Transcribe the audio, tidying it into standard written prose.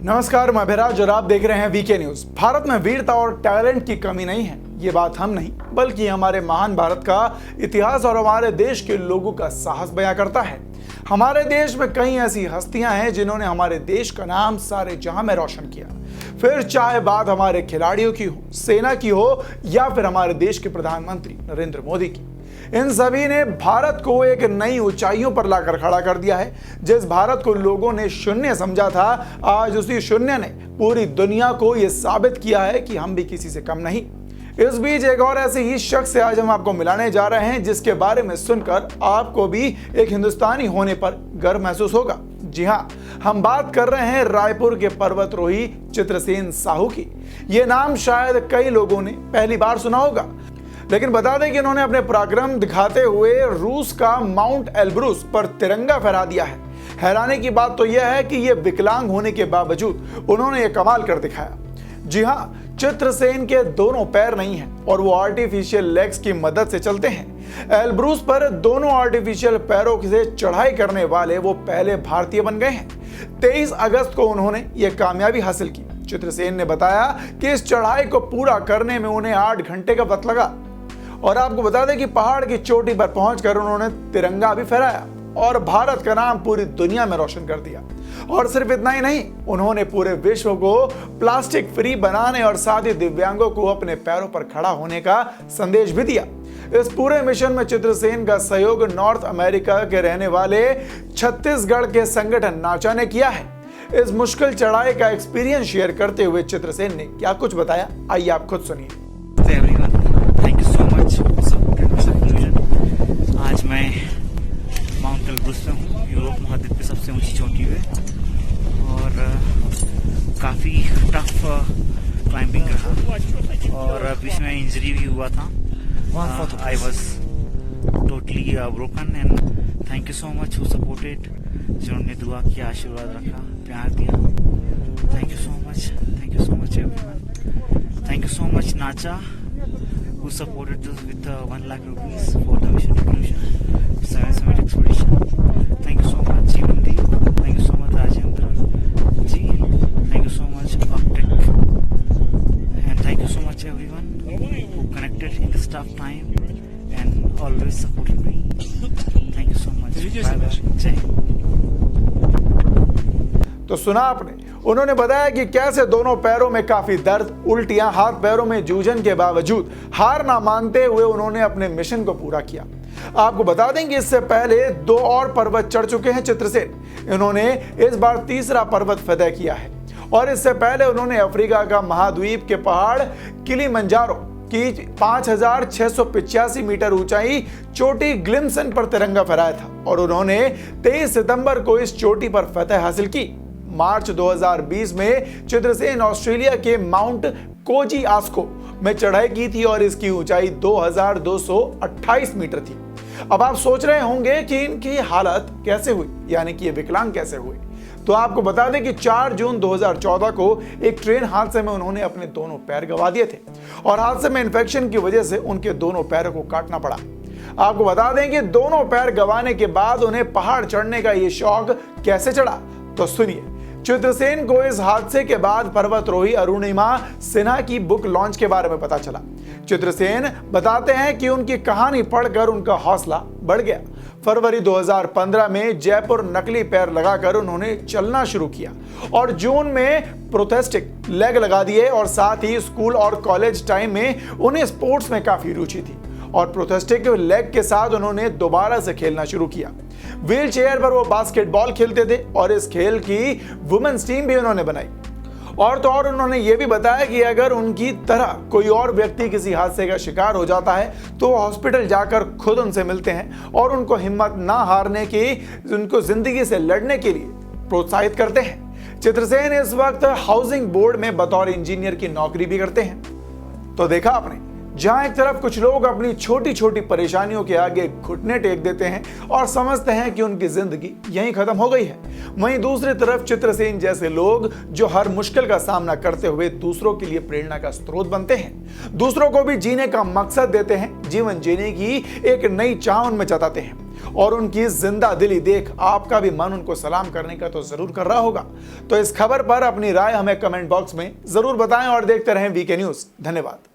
नमस्कार, मैं अभिराज और आप देख रहे हैं वीके न्यूज। भारत में वीरता और टैलेंट की कमी नहीं है, ये बात हम नहीं बल्कि हमारे महान भारत का इतिहास और हमारे देश के लोगों का साहस बयां करता है। हमारे देश में कई ऐसी हस्तियां हैं जिन्होंने हमारे देश का नाम सारे जहां में रोशन किया। फिर चाहे बात हमारे खिलाड़ियों की हो, सेना की हो या फिर हमारे देश के प्रधानमंत्री नरेंद्र मोदी की, इन सभी ने भारत को एक नई ऊंचाइयों पर लाकर खड़ा कर दिया है। जिस भारत को लोगों ने शून्य समझा था, आज उसी शून्य ने पूरी दुनिया को यह साबित किया है कि हम भी किसी से कम नहीं। इस बीच एक और ऐसे ही शख्स से आज हम आपको मिलाने जा रहे हैं जिसके बारे में सुनकर आपको भी एक हिंदुस्तानी होने पर गर्व महसूस होगा। जी हाँ, हम बात कर रहे हैं रायपुर के पर्वतरोही चित्रसेन साहू की। ये नाम शायद कई लोगों ने पहली बार सुना होगा, लेकिन बता दें कि इन्होंने अपने पराक्रम दिखाते हुए रूस का माउंट एल्ब्रूस पर तिरंगा फहरा दिया है। हैरानी की बात तो यह है कि ये विकलांग होने के बावजूद उन्होंने ये कमाल कर दिखाया। जी हाँ, चित्रसेन के दोनों पैर नहीं हैं और वो आर्टिफिशियल लेग्स की मदद से चलते हैं। एल्ब्रूस पर दोनों आर्टिफिशियल पैरों से चढ़ाई करने वाले वो पहले भारतीय बन गए हैं। 23 अगस्त को उन्होंने ये कामयाबी हासिल की। चित्रसेन ने बताया कि इस चढ़ाई को पूरा करने में उन्हें 8 घंटे का वक्त लगा। और आपको बता दें कि पहाड़ की चोटी पर पहुंचकर उन्होंने तिरंगा भी फहराया और भारत का नाम पूरी दुनिया में रोशन कर दिया। और सिर्फ इतना ही नहीं, उन्होंने पूरे विश्व को प्लास्टिक फ्री बनाने और साथ ही दिव्यांगों को अपने पैरों पर खड़ा होने का संदेश भी दिया। इस पूरे मिशन में चित्रसेन का सहयोग नॉर्थ अमेरिका के रहने वाले छत्तीसगढ़ के संगठन नाचा ने किया है। इस मुश्किल चढ़ाई का एक्सपीरियंस शेयर करते हुए चित्रसेन ने क्या कुछ बताया, आइए आप खुद सुनिए। थैंक यू सो मच आज मैं माउंट एल्ब्रूस में हूँ, यूरोप महाद्वीप की सबसे ऊंची चोटी पे, और काफ़ी टफ क्लाइंबिंग रहा और बीच में इंजरी भी हुआ था। I was totally broken and thank you so much who supported, जिन्होंने दुआ किया, आशीर्वाद रखा, प्यार दिया। Thank you so much everyone. Thank you so much नाचा who supported us with 1 lakh rupees for the mission inclusion 7 summit expedition. Thank you so much Jeevandeep, thank you so much Rajendra ji, thank you so much Arctic, and thank you so much everyone who connected in this tough time and always supported me. Thank you so much. Bye bye. Jai तो सुना आपने, उन्होंने बताया कि कैसे दोनों पैरों में काफी दर्द, उल्टियां, हाथ पैरों में जूझन के बावजूद हार ना मानते हुए उन्होंने अपने मिशन को पूरा किया। आपको बता दें कि इससे पहले 2 और पर्वत चढ़ चुके हैं चित्रसेन। इन्होंने इस बार तीसरा पर्वत फतह किया है और इससे पहले उन्होंने अफ्रीका का महाद्वीप के पहाड़ किलिमंजारो की 5685 मीटर ऊंचाई चोटी ग्लिम्सन पर तिरंगा फहराया था और उन्होंने 23 सितंबर को इस चोटी पर फतह हासिल की। मार्च 2020 में चित्रसेन ऑस्ट्रेलिया के माउंट कोजी आस्को में चढ़ाई की थी और इसकी ऊंचाई 2228 मीटर थी। अब आप सोच रहे होंगे कि इनकी हालत कैसे हुई, यानी कि ये विकलांग कैसे हुए। तो आपको बता दें कि 4 जून 2014 को एक ट्रेन हादसे में उन्होंने अपने दोनों पैर गंवा दिए थे और हादसे में इन्फेक्शन की वजह से उनके दोनों पैरों को काटना पड़ा। आपको बता दें कि दोनों पैर गंवाने के बाद उन्हें पहाड़ चढ़ने का ये शौक कैसे चढ़ा, तो सुनिए। चित्रसेन को इस हादसे के बाद पर्वतरोही अरुणिमा सिन्हा की बुक लॉन्च के बारे में पता चला। चित्रसेन बताते हैं कि उनकी कहानी पढ़कर उनका हौसला बढ़ गया। फरवरी 2015 में जयपुर नकली पैर लगाकर उन्होंने चलना शुरू किया और जून में प्रोथेस्टिक लेग लगा दिए और साथ ही स्कूल और कॉलेज टाइम में उन्हें स्पोर्ट्स में काफी रुचि थी और प्रोथेस्टिक लेग के साथ उन्होंने दोबारा से खेलना शुरू किया। व्हील चेयर पर वो बास्केटबॉल खेलते थे और इस खेल की वुमेन्स टीम भी उन्होंने बनाई। और तो और उन्होंने ये भी बताया कि अगर उनकी तरह कोई और व्यक्ति किसी हादसे का शिकार हो जाता है तो वो हॉस्पिटल जाकर खुद उनसे मिलते हैं और उनको हिम्मत ना हारने की, उनको जिंदगी से लड़ने के लिए प्रोत्साहित करते हैं। चित्रसेन इस वक्त हाउसिंग बोर्ड में बतौर इंजीनियर की नौकरी भी करते हैं। तो देखा आपने, जहां एक तरफ कुछ लोग अपनी छोटी छोटी परेशानियों के आगे घुटने टेक देते हैं और समझते हैं कि उनकी जिंदगी यहीं खत्म हो गई है, वहीं दूसरी तरफ चित्रसेन जैसे लोग जो हर मुश्किल का सामना करते हुए दूसरों के लिए प्रेरणा का स्रोत बनते हैं, दूसरों को भी जीने का मकसद देते हैं, जीवन जीने की एक नई चाह उनमें जताते हैं। और उनकी जिंदा दिली देख आपका भी मन उनको सलाम करने का तो जरूर कर रहा होगा। तो इस खबर पर अपनी राय हमें कमेंट बॉक्स में जरूर बताएं और देखते रहें वीके न्यूज। धन्यवाद।